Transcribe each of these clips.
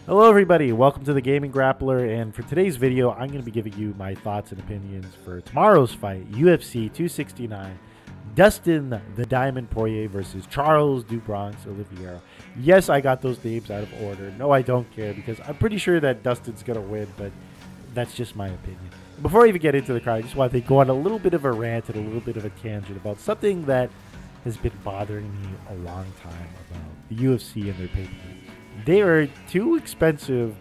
Hello everybody, welcome to the Gaming Grappler, and for today's video I'm going to be giving you my thoughts and opinions for tomorrow's fight, UFC 269, Dustin the Diamond Poirier versus Charles do Bronx Oliveira. Yes, I got those names out of order. No, I don't care because I'm pretty sure that Dustin's going to win, but that's just my opinion. Before I even get into the card, I just want to go on a little bit of a rant and a little bit of a tangent about something that has been bothering me a long time about the UFC and their pay-per-views. They are too expensive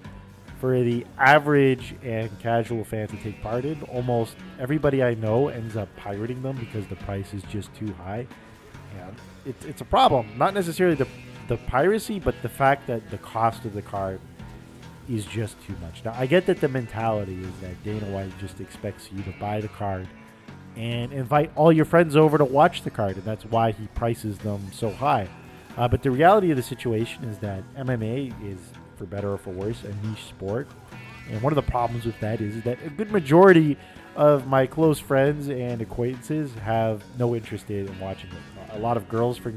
for the average and casual fan to take part in. Almost everybody I know ends up pirating them because the price is just too high. And it's a problem. Not necessarily the piracy, but the fact that the cost of the card is just too much. Now, I get that the mentality is that Dana White just expects you to buy the card and invite all your friends over to watch the card, and that's why he prices them so high. But the reality of the situation is that MMA is, for better or for worse, a niche sport. And one of the problems with that is that a good majority of my close friends and acquaintances have no interest in watching it. A lot of girls, for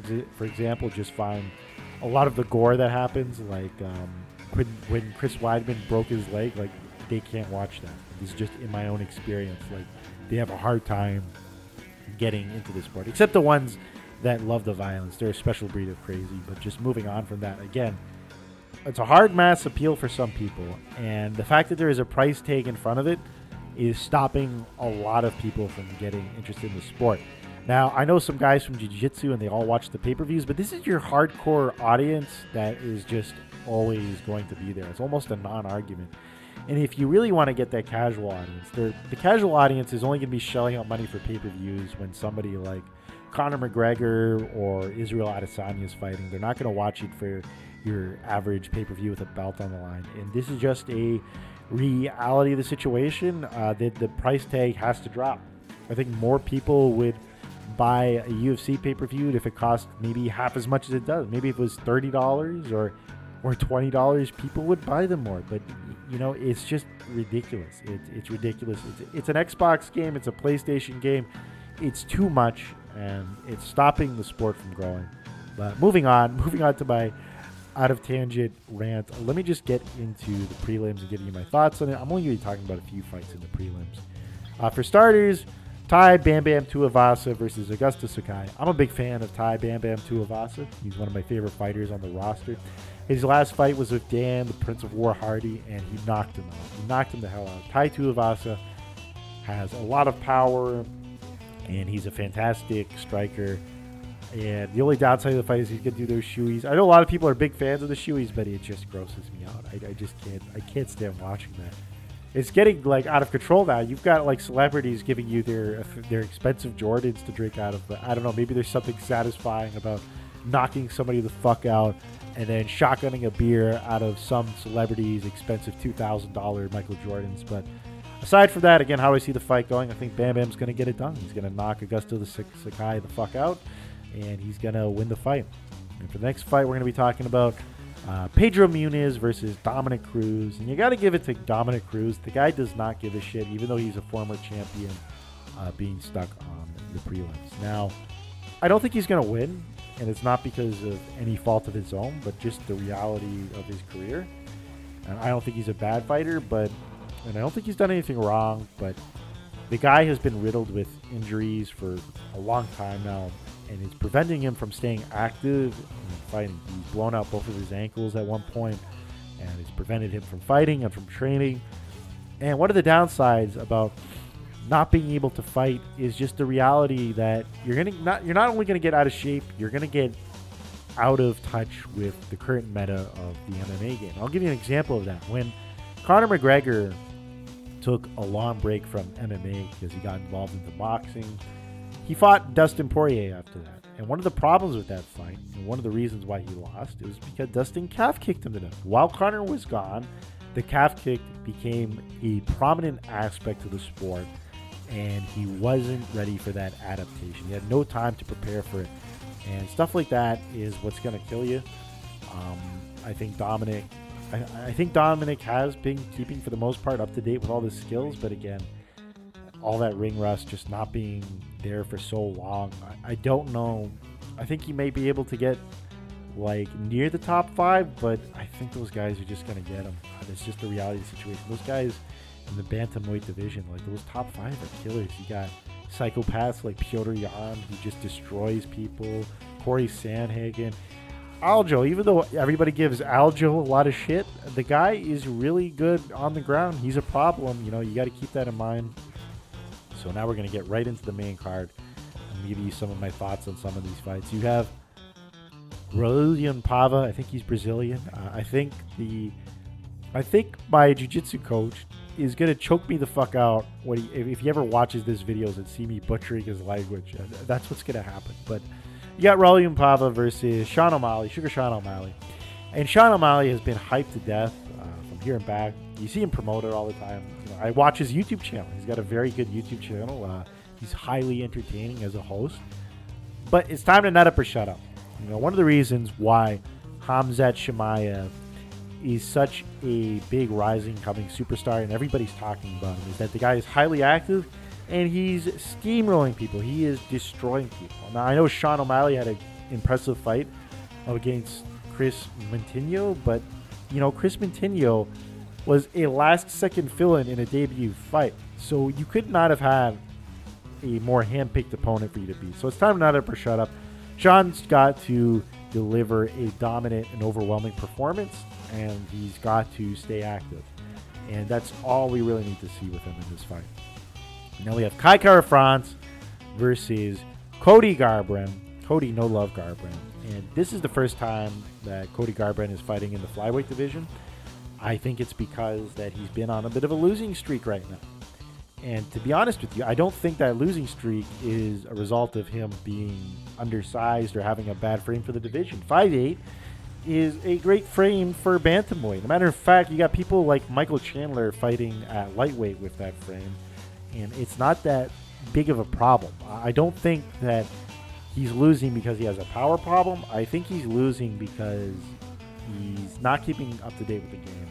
example, just find a lot of the gore that happens, like when Chris Weidman broke his leg, like they can't watch that. This is just in my own experience. Like they have a hard time getting into the sport, except the ones that love the violence. They're a special breed of crazy. But just moving on from that, again, it's a hard mass appeal for some people, and the fact that there is a price tag in front of it is stopping a lot of people from getting interested in the sport. Now, I know some guys from jiu-jitsu and they all watch the pay-per-views, but this is your hardcore audience that is just always going to be there. It's almost a non-argument. And if you really want to get that casual audience, the casual audience is only going to be shelling out money for pay-per-views when somebody like Conor McGregor or Israel Adesanya is fighting. They're not going to watch it for your average pay-per-view with a belt on the line. And this is just a reality of the situation. That the price tag has to drop. I think more people would buy a UFC pay-per-view if it cost maybe half as much as it does. Maybe if it was $30 or $20, people would buy them more. But you know, it's just ridiculous. It's ridiculous. It's an Xbox game. It's a PlayStation game. It's too much, and it's stopping the sport from growing. But moving on to my out of tangent rant, let me just get into the prelims and give you my thoughts on it. I'm only going to be talking about a few fights in the prelims. For starters, Bambam Tuavasa versus Augusta Sakai. I'm a big fan of Bambam Tuavasa. He's one of my favorite fighters on the roster. His last fight was with Dan, the Prince of War Hardy, and he knocked him out. He knocked him the hell out. Tuavasa has a lot of power, and he's a fantastic striker. And the only downside of the fight is he's going to do those shoeies. I know a lot of people are big fans of the shoeies, but it just grosses me out. I just can't. I can't stand watching that. It's getting like out of control now. You've got like celebrities giving you their expensive Jordans to drink out of. But I don't know. Maybe there's something satisfying about knocking somebody the fuck out and then shotgunning a beer out of some celebrity's expensive $2,000 Michael Jordans. But aside from that, again, how do I see the fight going? I think Bam Bam's going to get it done. He's going to knock Augusta the Sakai the fuck out, and he's going to win the fight. And for the next fight, we're going to be talking about Pedro Muniz versus Dominic Cruz. And you got to give it to Dominic Cruz. The guy does not give a shit, even though he's a former champion, being stuck on the prelims. Now, I don't think he's going to win, and it's not because of any fault of his own, but just the reality of his career. And I don't think he's a bad fighter, and I don't think he's done anything wrong, but the guy has been riddled with injuries for a long time now, and it's preventing him from staying active and fighting. He's blown out both of his ankles at one point, and it's prevented him from fighting and from training. And one of the downsides about not being able to fight is just the reality that you're not only going to get out of shape, you're going to get out of touch with the current meta of the MMA game. I'll give you an example of that. When Conor McGregor took a long break from MMA because he got involved into boxing, he fought Dustin Poirier after that. And one of the problems with that fight, and one of the reasons why he lost, was because Dustin calf kicked him to death. While Conor was gone, the calf kick became a prominent aspect of the sport, and he wasn't ready for that adaptation. He had no time to prepare for it. And stuff like that is what's going to kill you. I think Dominic has been keeping, for the most part, up to date with all his skills. But again, all that ring rust, just not being there for so long, I don't know. I think he may be able to get like near the top 5, but I I think those guys are just going to get him. It's just the reality situation. Those guys in the bantamweight division, like those top 5 are killers. You got psychopaths like Petr Yan, who just destroys people. Corey Sandhagen. Aljo, even though everybody gives Aljo a lot of shit, the guy is really good on the ground. He's a problem. You know, you got to keep that in mind. So now we're going to get right into the main card. I'm give you some of my thoughts on some of these fights. You have Raulian Pava. I think he's Brazilian. I think my jiu-jitsu coach is going to choke me the fuck out if he ever watches this videos and see me butchering his language. That's what's going to happen. But you got Raulian Pava versus Sean O'Malley, Sugar Sean O'Malley. And Sean O'Malley has been hyped to death from here and back. You see him promoted all the time. You know, I watch his YouTube channel. He's got a very good YouTube channel. He's highly entertaining as a host. But it's time to nut up or shut up. You know, one of the reasons why Khamzat Chimaev is such a big rising coming superstar and everybody's talking about him is that the guy is highly active and he's steamrolling people. He is destroying people. Now, I know Sean O'Malley had an impressive fight against Chris Montigno, but, you know, Chris Montigno was a last-second fill-in in a debut fight. So you could not have had a more hand-picked opponent for you to beat. So it's time to nut up or shut up. Sean's got to deliver a dominant and overwhelming performance, and he's got to stay active. And that's all we really need to see with him in this fight. Now we have Kai Franz versus Cody Garbrand. Cody no love Garbrand. And this is the first time that Cody Garbrand is fighting in the flyweight division. I think it's because that he's been on a bit of a losing streak right now. And to be honest with you, I don't think that losing streak is a result of him being undersized or having a bad frame for the division. 5'8" is a great frame for bantamweight. As a matter of fact, you got people like Michael Chandler fighting at lightweight with that frame. And it's not that big of a problem. I don't think that he's losing because he has a power problem. I think he's losing because he's not keeping up to date with the game.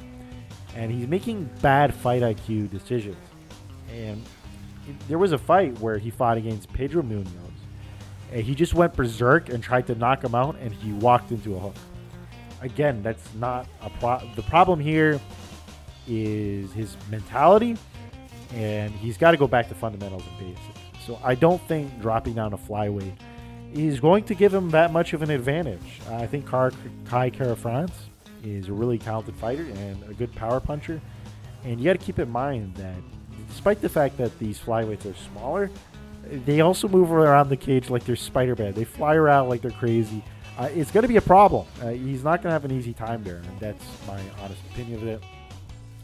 And he's making bad fight IQ decisions. And there was a fight where he fought against Pedro Muniz. And he just went berserk and tried to knock him out, and he walked into a hook. Again, that's not a problem. The problem here is his mentality. And he's got to go back to fundamentals and basics. So I don't think dropping down to flyweight is going to give him that much of an advantage. I think Kai Franz is a really talented fighter and a good power puncher. And you got to keep in mind that despite the fact that these flyweights are smaller, they also move around the cage like they're Spider-Man. They fly around like they're crazy. It's going to be a problem. He's not going to have an easy time there, and that's my honest opinion of it.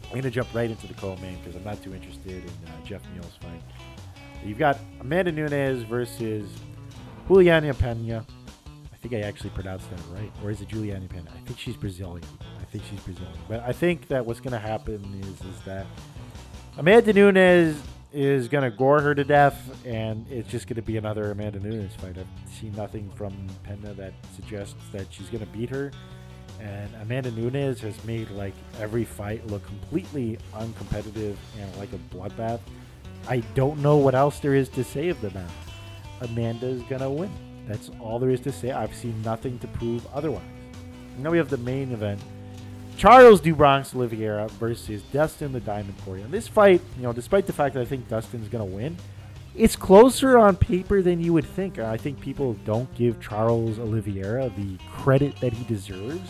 I'm going to jump right into the co-main because I'm not too interested in Jeff Neal's fight. You've got Amanda Nunes versus Juliana Pena. I think I actually pronounced that right. Or is it Juliana Pena? I think she's Brazilian. But I think that what's going to happen is that Amanda Nunes is going to gore her to death, and it's just going to be another Amanda Nunes fight. I've seen nothing from Pena that suggests that she's going to beat her. And Amanda Nunes has made like every fight look completely uncompetitive and like a bloodbath. I don't know what else there is to say of the match. Amanda's gonna win. That's all there is to say. I've seen nothing to prove otherwise. Now we have the main event: Charles do Bronx Oliveira versus Dustin the Diamond Poirier. And this fight, you know, despite the fact that I think Dustin's gonna win, it's closer on paper than you would think. I think people don't give Charles Oliveira the credit that he deserves.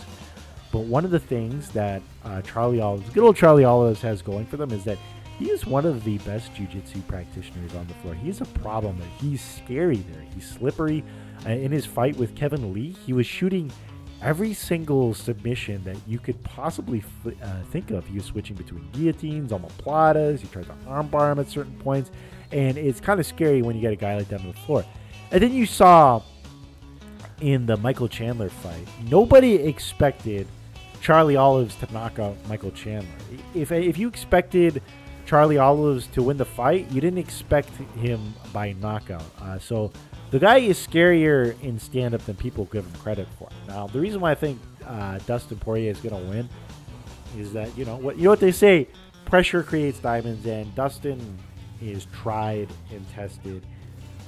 But one of the things that good old Charlie Olives has going for them is that he is one of the best jiu-jitsu practitioners on the floor. He's a problem there. He's scary there. He's slippery. In his fight with Kevin Lee, he was shooting every single submission that you could possibly think of. He was switching between guillotines, omoplatas. He tried to armbar him at certain points. And it's kind of scary when you get a guy like that on the floor. And then you saw in the Michael Chandler fight, nobody expected Charlie Olives to knock out Michael Chandler. If you expected Charlie Olives to win the fight, you didn't expect him by knockout. So the guy is scarier in stand-up than people give him credit for. Now, the reason why I think Dustin Poirier is going to win is that, you know what they say, pressure creates diamonds, and Dustin is tried and tested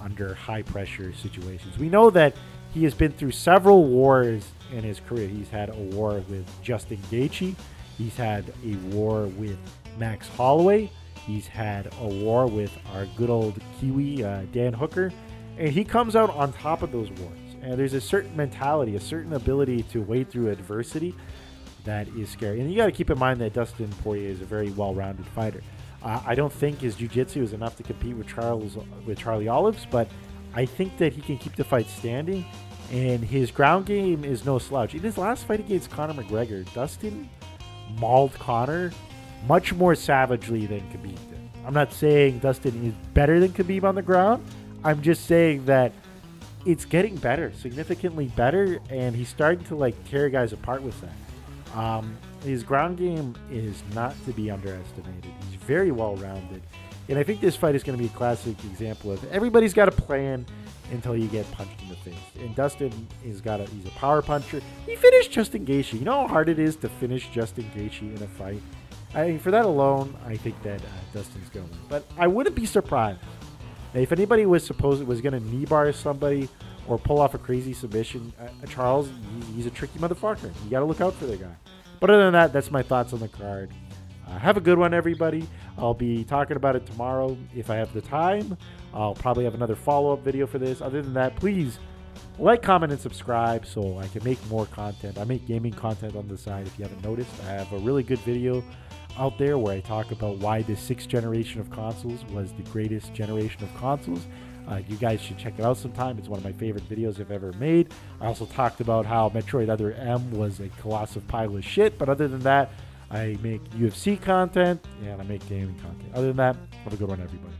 under high-pressure situations. We know that he has been through several wars in his career. He's had a war with Justin Gaethje. He's had a war with Max Holloway. He's had a war with our good old Kiwi, Dan Hooker. And he comes out on top of those wars. And there's a certain mentality, a certain ability to wade through adversity that is scary. And you got to keep in mind that Dustin Poirier is a very well-rounded fighter. I don't think his jiu-jitsu is enough to compete with Charlie Olives, but I think that he can keep the fight standing. And his ground game is no slouch. In his last fight against Conor McGregor, Dustin mauled Conor much more savagely than Khabib did. I'm not saying Dustin is better than Khabib on the ground. I'm just saying that it's getting better, significantly better, and he's starting to like tear guys apart with that. His ground game is not to be underestimated. He's very well-rounded, and I think this fight is going to be a classic example of everybody's got a plan until you get punched in the face. And Dustin he's a power puncher. He finished Justin Gaethje. You know how hard it is to finish Justin Gaethje in a fight? I mean, for that alone, I think that Dustin's going to win. But I wouldn't be surprised if anybody was going to knee bar somebody or pull off a crazy submission. Charles, he's a tricky motherfucker. You got to look out for the guy. But other than that, that's my thoughts on the card. Have a good one, everybody. I'll be talking about it tomorrow if I have the time. I'll probably have another follow-up video for this. Other than that, please like, comment, and subscribe so I can make more content. I make gaming content on the side if you haven't noticed. I have a really good video out there where I talk about why the 6th generation of consoles was the greatest generation of consoles. You guys should check it out sometime. It's one of my favorite videos I've ever made. I also talked about how Metroid Other M was a colossal pile of shit. But other than that, I make UFC content and I make gaming content. Other than that, have a good one, everybody.